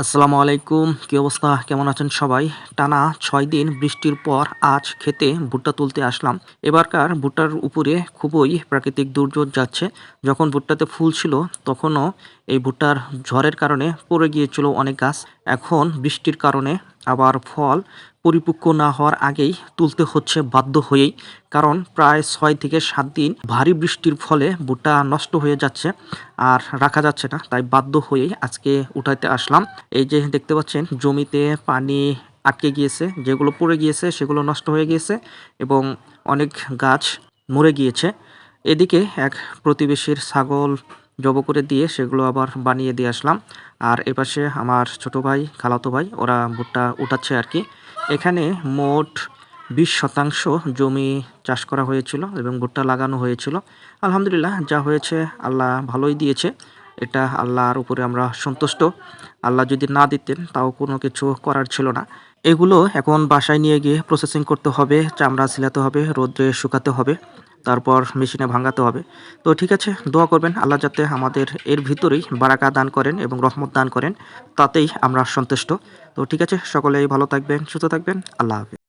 আসসালামু আলাইকুম। কি অবস্থা? কেমন আছেন সবাই? টানা ৬ দিন বৃষ্টির পর আজ খেতে ভুট্টা তুলতে আসলাম। এবারকার ভুট্টার উপরে খুবই প্রাকৃতিক দুর্যোগ যাচ্ছে। যখন ভুট্টাতে ফুল ছিল তখনও এই ভুট্টার ঝড়ের কারণে পড়ে গিয়েছিল অনেক গাছ। এখন বৃষ্টির কারণে আবার ফল পরিপক্ব না হওয়ার আগেই তুলতে হচ্ছে বাধ্য হয়েই। কারণ প্রায় ৬ থেকে ৭ দিন ভারী বৃষ্টির ফলে ভুট্টা নষ্ট হয়ে যাচ্ছে আর রাখা যাচ্ছে না। তাই বাধ্য হয়েই আজকে উঠাইতে আসলাম। এই যে দেখতে পাচ্ছেন জমিতে পানি আটকে গিয়েছে, যেগুলো পড়ে গিয়েছে সেগুলো নষ্ট হয়ে গিয়েছে এবং অনেক গাছ মরে গিয়েছে। এদিকে এক প্রতিবেশীর ছাগল জব করে দিয়ে সেগুলো আবার বানিয়ে দিয়ে আসলাম। আর এপাশে আমার ছোট ভাই, খালাতো ভাই ওরা ভুট্টা উঠাচ্ছে আর কি। এখানে মোট ২০% জমি চাষ করা হয়েছিল এবং ভুট্টা লাগানো হয়েছিল। আলহামদুলিল্লাহ যা হয়েছে আল্লাহ ভালোই দিয়েছে। এটা আল্লাহর উপরে আমরা সন্তুষ্ট। আল্লাহ যদি না দিতেন তাও কোনো কিছু করার ছিল না। এগুলো এখন বাসায় নিয়ে গিয়ে প্রসেসিং করতে হবে, চামড়া ছিলাতে হবে, রোদ্রে শুকাতে হবে, তারপর মেশিনে ভাঙাতে হবে। তো ঠিক আছে, দোয়া করবেন আল্লাহ যাতে আমাদের এর ভিতরেই বারাকা দান করেন এবং রহমত দান করেন, তাতেই আমরা সন্তুষ্ট। তো ঠিক আছে, সকলেই ভালো থাকবেন, সুস্থ থাকবেন। আল্লাহ হাফেজ।